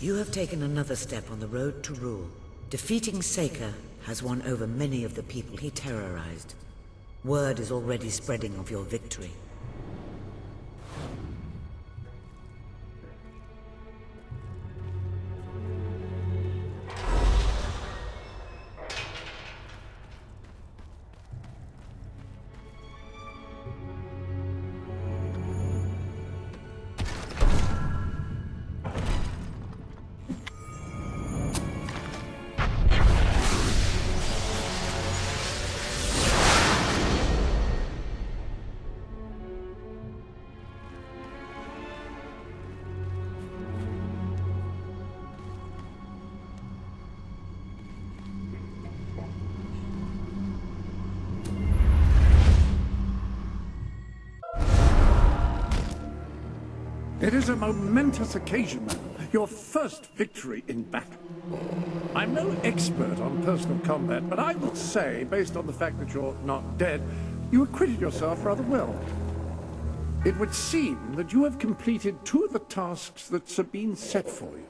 You have taken another step on the road to rule. Defeating Seika has won over many of the people he terrorized. Word is already spreading of your victory. It is a momentous occasion, man. Your first victory in battle. I'm no expert on personal combat, but I will say, based on the fact that you're not dead, you acquitted yourself rather well. It would seem that you have completed 2 of the tasks that Sabine set for you.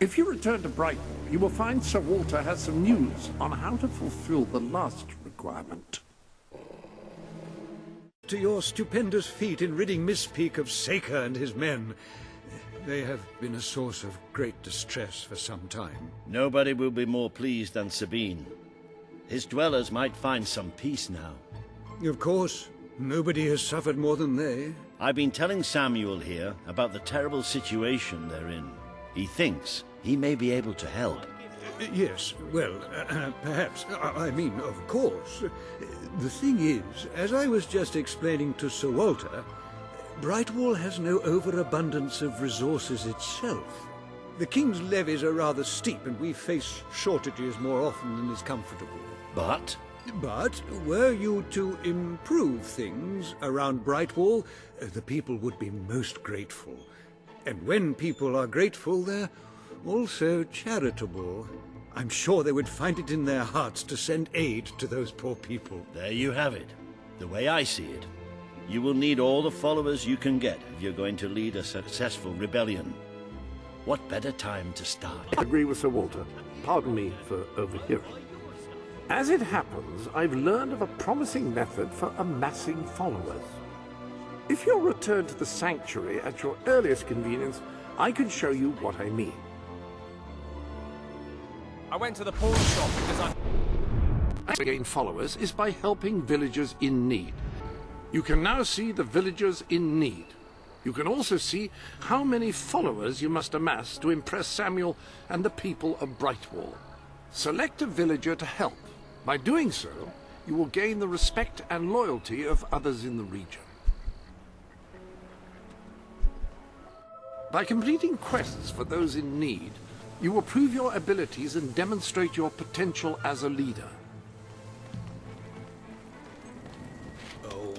If you return to Brightwall, you will find Sir Walter has some news on how to fulfill the last requirement. To your stupendous feat in ridding Misspeak of Seika and his men. They have been a source of great distress for some time. Nobody will be more pleased than Sabine. His dwellers might find some peace now. Of course, nobody has suffered more than they. I've been telling Samuel here about the terrible situation they're in. He thinks he may be able to help. Yes, well, perhaps. I mean, of course. The thing is, as I was just explaining to Sir Walter, Brightwall has no overabundance of resources itself. The King's levies are rather steep, and we face shortages more often than is comfortable. But Were you to improve things around Brightwall, the people would be most grateful. And when people are grateful, they're also charitable. I'm sure they would find it in their hearts to send aid to those poor people. there you have it. The way I see it, you will need all the followers you can get if you're going to lead a successful rebellion. What better time to start? I agree with Sir Walter. Pardon me for overhearing. As it happens, I've learned of a promising method for amassing followers. If you'll return to the sanctuary at your earliest convenience, I can show you what I mean. I went to the pawn shop because To gain followers is by helping villagers in need. You can now see the villagers in need. You can also see how many followers you must amass to impress Samuel and the people of Brightwall. Select a villager to help. By doing so, you will gain the respect and loyalty of others in the region. By completing quests for those in need, you will prove your abilities and demonstrate your potential as a leader. Oh,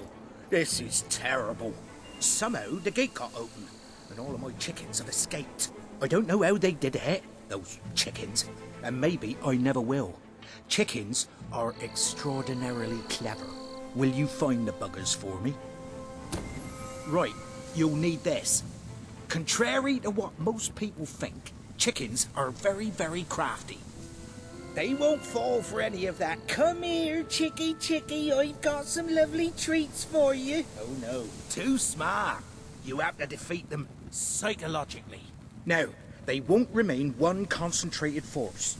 this is terrible. Somehow the gate got open, and all of my chickens have escaped. I don't know how they did it, those chickens, and maybe I never will. Chickens are extraordinarily clever. Will you find the buggers for me? Right, you'll need this. Contrary to what most people think, chickens are very, very crafty. They won't fall for any of that. Come here, chickie, I've got some lovely treats for you. Oh no, too smart. You have to defeat them psychologically. Now, they won't remain one concentrated force.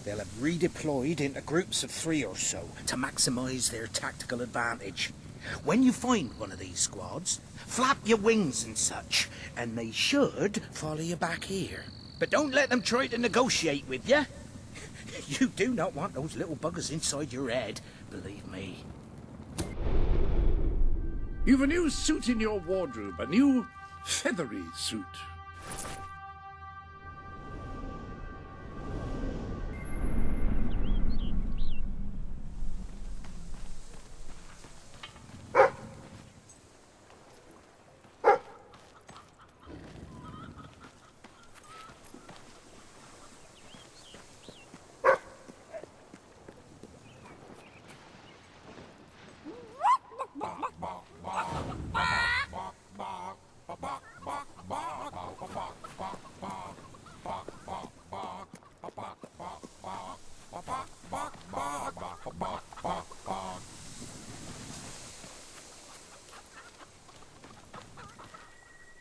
They'll have redeployed into groups of 3 or so to maximize their tactical advantage. When you find one of these squads, flap your wings and such, and they should follow you back here. But don't let them try to negotiate with you. You do not want those little buggers inside your head, believe me. You've a new suit in your wardrobe, a new feathery suit.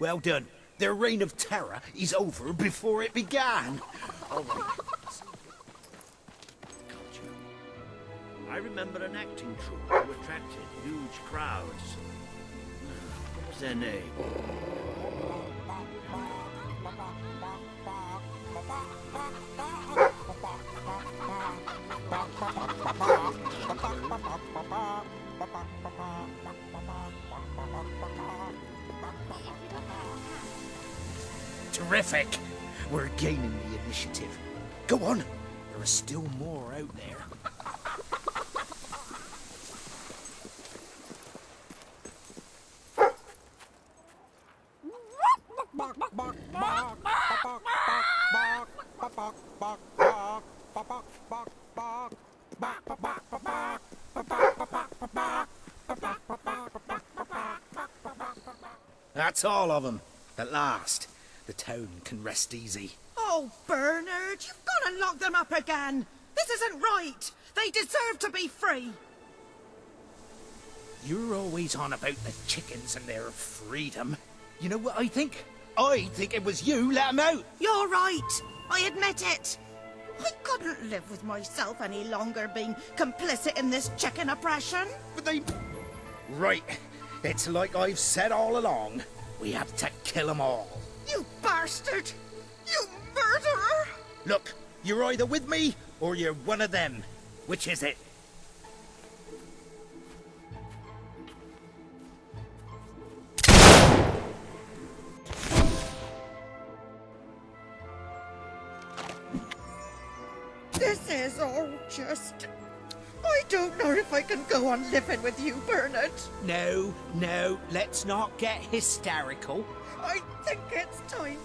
Well done. Their reign of terror is over before it began. All right. Culture. I remember an acting troupe who attracted huge crowds. What was their name? Terrific. We're gaining the initiative. Go on. There are still more out there. That's all of them. At last, the town can rest easy. Oh, Bernard, you've got to lock them up again. This isn't right. They deserve to be free. You're always on about the chickens and their freedom. You know what I think? I think it was you let 'em out. You're right. I admit it. I couldn't live with myself any longer being complicit in this chicken oppression. But they... Right. It's like I've said all along. We have to kill 'em all. You bastard! You murderer! Look, you're either with me or you're one of them. Which is it? This is all just... I don't know if I can go on living with you, Bernard. No, let's not get hysterical. I think it's time.